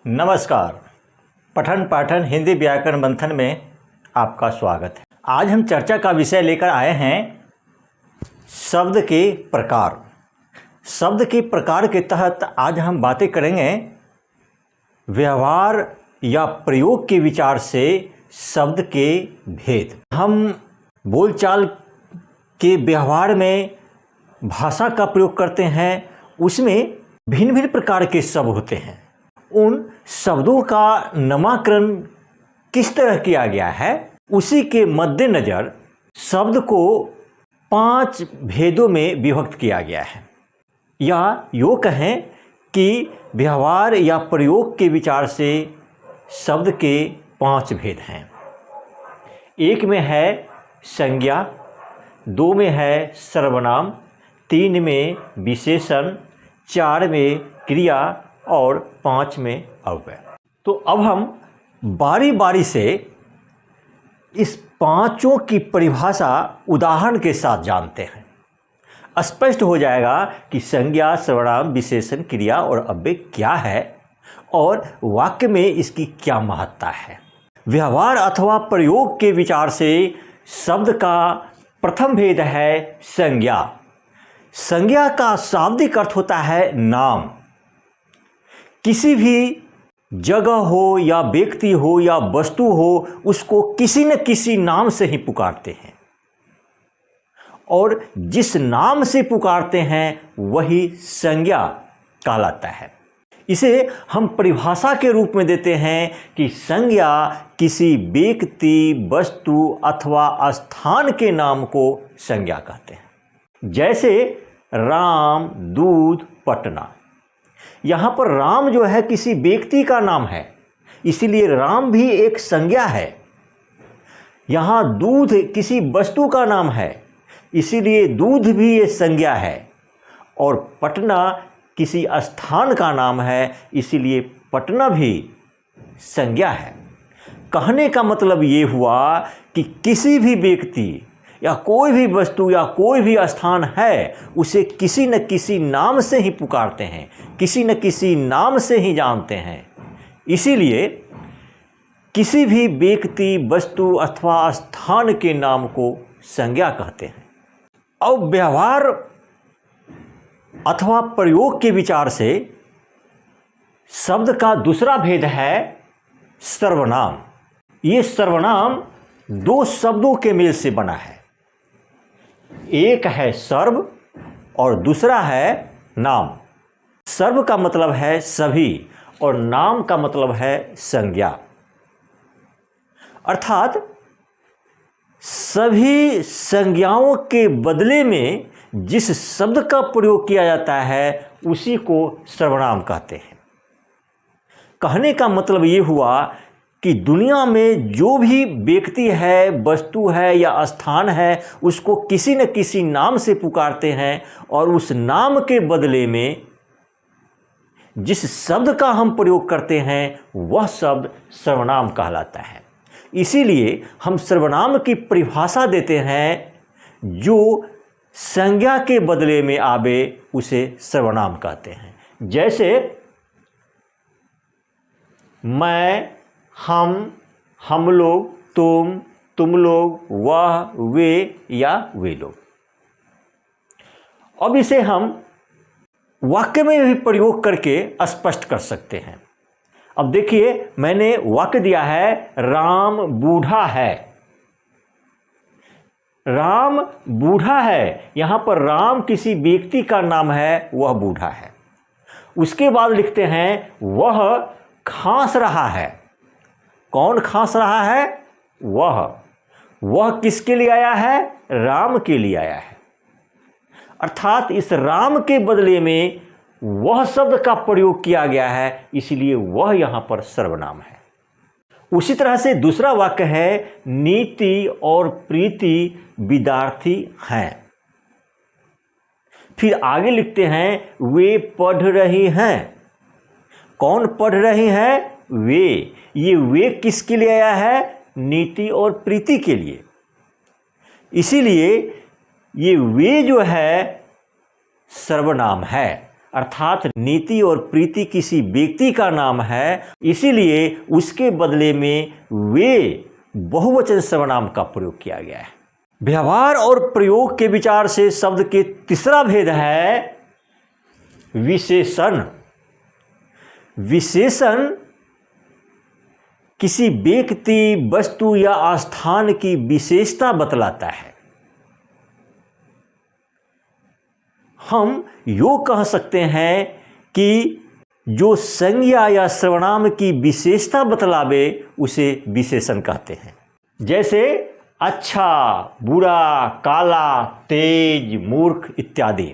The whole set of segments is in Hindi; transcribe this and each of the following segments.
नमस्कार। पठन पाठन हिंदी व्याकरण मंथन में आपका स्वागत है। आज हम चर्चा का विषय लेकर आए हैं शब्द के प्रकार। शब्द के प्रकार के तहत आज हम बातें करेंगे व्यवहार या प्रयोग के विचार से शब्द के भेद। हम बोलचाल के व्यवहार में भाषा का प्रयोग करते हैं, उसमें भिन्न भिन्न प्रकार के शब्द होते हैं। उन शब्दों का नामकरण किस तरह किया गया है, उसी के मद्देनज़र शब्द को 5 भेदों में विभक्त किया गया है। या यूँ कहें कि व्यवहार या प्रयोग के विचार से शब्द के 5 भेद हैं। 1 में है संज्ञा, 2 में है सर्वनाम, 3 में विशेषण, 4 में क्रिया और 5 में अव्यय। तो अब हम बारी बारी से इस 5 की परिभाषा उदाहरण के साथ जानते हैं। स्पष्ट हो जाएगा कि संज्ञा, सर्वनाम, विशेषण, क्रिया और अव्यय क्या है और वाक्य में इसकी क्या महत्ता है। व्यवहार अथवा प्रयोग के विचार से शब्द का प्रथम भेद है संज्ञा। संज्ञा का शाब्दिक अर्थ होता है नाम। किसी भी जगह हो या व्यक्ति हो या वस्तु हो, उसको किसी न किसी नाम से ही पुकारते हैं और जिस नाम से पुकारते हैं वही संज्ञा कहलाता है। इसे हम परिभाषा के रूप में देते हैं कि संज्ञा किसी व्यक्ति, वस्तु अथवा स्थान के नाम को संज्ञा कहते हैं। जैसे राम, दूध, पटना। यहाँ पर राम जो है किसी व्यक्ति का नाम है, इसीलिए राम भी एक संज्ञा है। यहाँ दूध किसी वस्तु का नाम है, इसीलिए दूध भी एक संज्ञा है। और पटना किसी स्थान का नाम है, इसीलिए पटना भी संज्ञा है। कहने का मतलब ये हुआ कि किसी भी व्यक्ति या कोई भी वस्तु या कोई भी स्थान है, उसे किसी न किसी नाम से ही पुकारते हैं, किसी न किसी नाम से ही जानते हैं। इसीलिए किसी भी व्यक्ति, वस्तु अथवा स्थान के नाम को संज्ञा कहते हैं। अब व्यवहार अथवा प्रयोग के विचार से शब्द का दूसरा भेद है सर्वनाम। ये सर्वनाम 2 शब्दों के मेल से बना है। एक है सर्व और दूसरा है नाम। सर्व का मतलब है सभी और नाम का मतलब है संज्ञा। अर्थात सभी संज्ञाओं के बदले में जिस शब्द का प्रयोग किया जाता है उसी को सर्वनाम कहते हैं। कहने का मतलब ये हुआ कि दुनिया में जो भी व्यक्ति है, वस्तु है या स्थान है, उसको किसी न किसी नाम से पुकारते हैं और उस नाम के बदले में जिस शब्द का हम प्रयोग करते हैं वह शब्द सर्वनाम कहलाता है। इसीलिए हम सर्वनाम की परिभाषा देते हैं, जो संज्ञा के बदले में आवे उसे सर्वनाम कहते हैं। जैसे मैं, हम लोग, तुम लोग, वह, वे या वे लोग। अब इसे हम वाक्य में भी प्रयोग करके स्पष्ट कर सकते हैं। अब देखिए, मैंने वाक्य दिया है राम बूढ़ा है। राम बूढ़ा है, यहाँ पर राम किसी व्यक्ति का नाम है, वह बूढ़ा है। उसके बाद लिखते हैं वह खांस रहा है। कौन खांस रहा है? वह किसके लिए आया है? राम के लिए आया है। अर्थात इस राम के बदले में वह शब्द का प्रयोग किया गया है, इसलिए वह यहाँ पर सर्वनाम है। उसी तरह से दूसरा वाक्य है नीति और प्रीति विद्यार्थी हैं। फिर आगे लिखते हैं वे पढ़ रही हैं। कौन पढ़ रही हैं? वे। ये वे किसके लिए आया है? नीति और प्रीति के लिए। इसीलिए ये वे जो है सर्वनाम है। अर्थात नीति और प्रीति किसी व्यक्ति का नाम है, इसीलिए उसके बदले में वे बहुवचन सर्वनाम का प्रयोग किया गया है। व्यवहार और प्रयोग के विचार से शब्द के तीसरा भेद है विशेषण। विशेषण किसी व्यक्ति, वस्तु या स्थान की विशेषता बतलाता है। हम यो कह सकते हैं कि जो संज्ञा या सर्वनाम की विशेषता बतलावे उसे विशेषण कहते हैं। जैसे अच्छा, बुरा, काला, तेज, मूर्ख इत्यादि।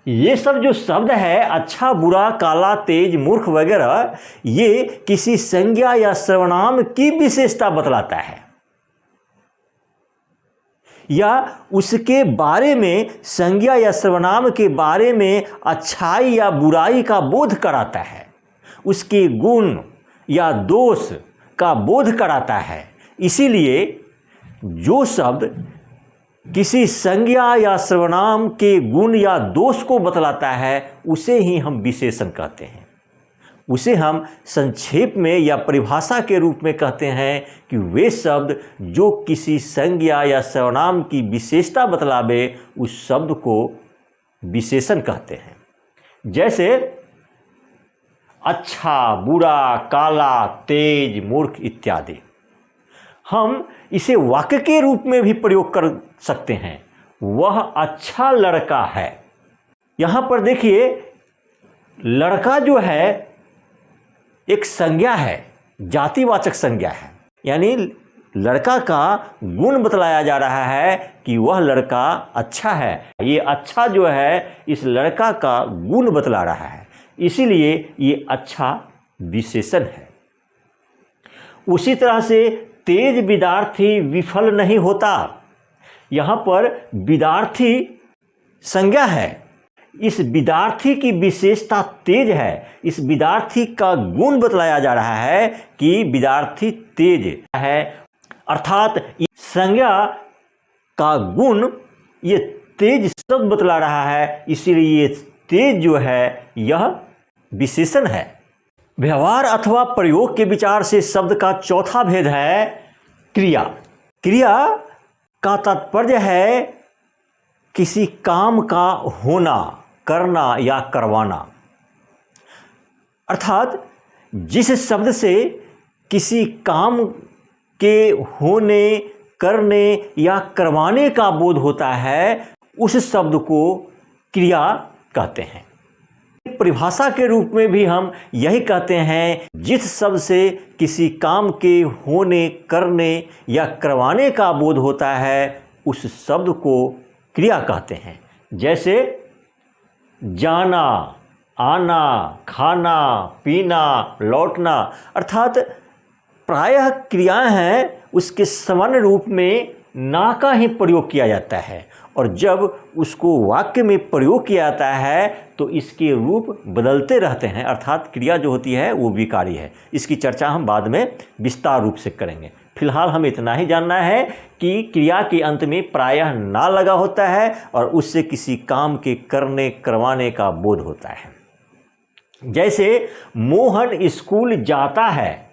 ये सब जो शब्द है अच्छा, बुरा, काला, तेज, मूर्ख वगैरह, ये किसी संज्ञा या सर्वनाम की विशेषता बतलाता है या उसके बारे में, संज्ञा या सर्वनाम के बारे में अच्छाई या बुराई का बोध कराता है, उसके गुण या दोष का बोध कराता है। इसीलिए जो शब्द किसी संज्ञा या सर्वनाम के गुण या दोष को बतलाता है उसे ही हम विशेषण कहते हैं। उसे हम संक्षेप में या परिभाषा के रूप में कहते हैं कि वे शब्द जो किसी संज्ञा या सर्वनाम की विशेषता बतलावे उस शब्द को विशेषण कहते हैं। जैसे अच्छा, बुरा, काला, तेज, मूर्ख इत्यादि। हम इसे वाक्य के रूप में भी प्रयोग कर सकते हैं। वह अच्छा लड़का है। यहाँ पर देखिए, लड़का जो है एक संज्ञा है, जातिवाचक संज्ञा है, यानी लड़का का गुण बतलाया जा रहा है कि वह लड़का अच्छा है। ये अच्छा जो है इस लड़का का गुण बतला रहा है, इसीलिए ये अच्छा विशेषण है। उसी तरह से तेज विद्यार्थी विफल नहीं होता। यहाँ पर विद्यार्थी संज्ञा है, इस विद्यार्थी की विशेषता तेज है। इस विद्यार्थी का गुण बतलाया जा रहा है कि विद्यार्थी तेज है, अर्थात संज्ञा का गुण ये तेज शब्द बतला रहा है, इसीलिए ये तेज जो है यह विशेषण है। व्यवहार अथवा प्रयोग के विचार से शब्द का चौथा भेद है क्रिया। क्रिया का तात्पर्य है किसी काम का होना, करना या करवाना। अर्थात जिस शब्द से किसी काम के होने, करने या करवाने का बोध होता है उस शब्द को क्रिया कहते हैं। परिभाषा के रूप में भी हम यही कहते हैं, जिस शब्द से किसी काम के होने, करने या करवाने का बोध होता है उस शब्द को क्रिया कहते हैं। जैसे जाना, आना, खाना, पीना, लौटना, अर्थात प्रायः क्रियाएं हैं उसके सामान्य रूप में ना का ही प्रयोग किया जाता है, और जब उसको वाक्य में प्रयोग किया जाता है तो इसके रूप बदलते रहते हैं, अर्थात क्रिया जो होती है वो विकारी है। इसकी चर्चा हम बाद में विस्तार रूप से करेंगे। फिलहाल हमें इतना ही जानना है कि क्रिया के अंत में प्रायः ना लगा होता है और उससे किसी काम के करने, करवाने का बोध होता है। जैसे मोहन स्कूल जाता है।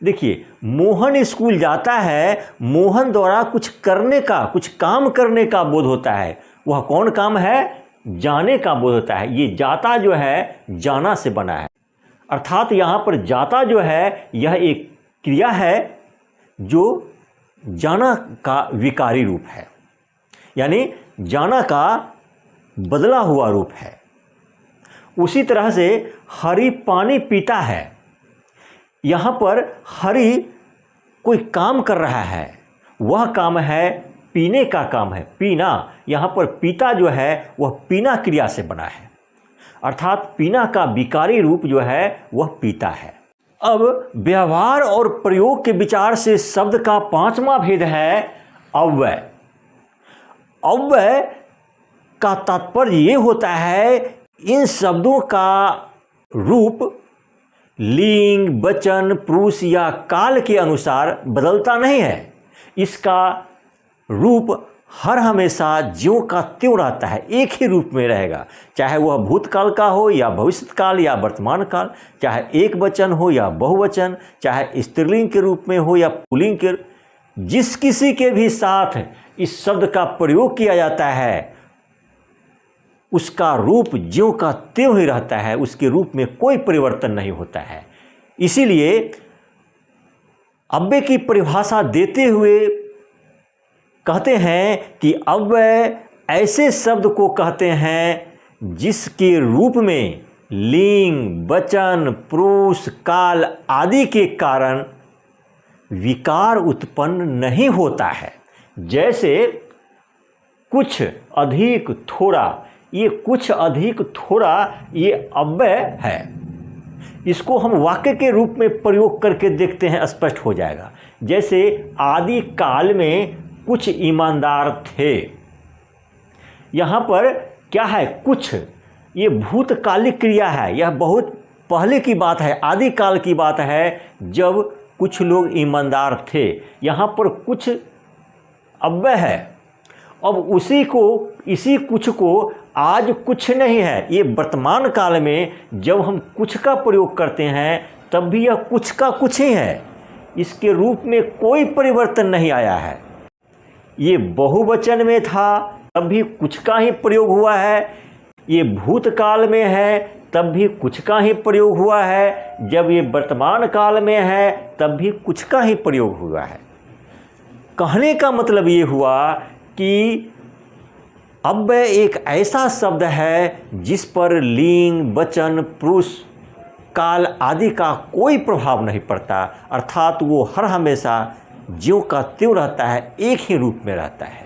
देखिए, मोहन स्कूल जाता है, मोहन द्वारा कुछ करने का, कुछ काम करने का बोध होता है। वह कौन काम है? जाने का बोध होता है। ये जाता जो है जाना से बना है, अर्थात यहाँ पर जाता जो है यह एक क्रिया है जो जाना का विकारी रूप है, यानी जाना का बदला हुआ रूप है। उसी तरह से हरि पानी पीता है। यहाँ पर हरि कोई काम कर रहा है, वह काम है पीने का काम है, पीना। यहाँ पर पीता जो है वह पीना क्रिया से बना है, अर्थात पीना का विकारी रूप जो है वह पीता है। अब व्यवहार और प्रयोग के विचार से शब्द का पांचवा भेद है अव्यय। अव्यय का तात्पर्य ये होता है इन शब्दों का रूप लिंग, वचन, पुरुष या काल के अनुसार बदलता नहीं है। इसका रूप हर हमेशा ज्यों का त्यों रहता है, एक ही रूप में रहेगा, चाहे वह भूतकाल का हो या भविष्यकाल या वर्तमान काल, चाहे एक वचन हो या बहुवचन, चाहे स्त्रीलिंग के रूप में हो या पुल्लिंग के, जिस किसी के भी साथ इस शब्द का प्रयोग किया जाता है उसका रूप ज्यों का त्यों ही रहता है, उसके रूप में कोई परिवर्तन नहीं होता है। इसीलिए अव्यय की परिभाषा देते हुए कहते हैं कि अव्यय ऐसे शब्द को कहते हैं जिसके रूप में लिंग, वचन, पुरुष, काल आदि के कारण विकार उत्पन्न नहीं होता है। जैसे कुछ, अधिक, थोड़ा, ये कुछ, अधिक, थोड़ा ये अव्यय है। इसको हम वाक्य के रूप में प्रयोग करके देखते हैं, स्पष्ट हो जाएगा। जैसे आदि काल में कुछ ईमानदार थे, यहाँ पर क्या है, कुछ, ये भूतकालिक क्रिया है, यह बहुत पहले की बात है, आदि काल की बात है जब कुछ लोग ईमानदार थे। यहाँ पर कुछ अव्यय है। अब इसी कुछ को आज कुछ नहीं है, ये वर्तमान काल में जब हम कुछ का प्रयोग करते हैं तब भी यह कुछ का कुछ ही है, इसके रूप में कोई परिवर्तन नहीं आया है। ये बहुवचन में था तब भी कुछ का ही प्रयोग हुआ है, ये भूतकाल में है तब भी कुछ का ही प्रयोग हुआ है, जब ये वर्तमान काल में है तब भी कुछ का ही प्रयोग हुआ है। कहने का मतलब ये हुआ कि अव्यय एक ऐसा शब्द है जिस पर लिंग, वचन, पुरुष, काल आदि का कोई प्रभाव नहीं पड़ता, अर्थात वो हर हमेशा ज्यों का त्यों रहता है, एक ही रूप में रहता है।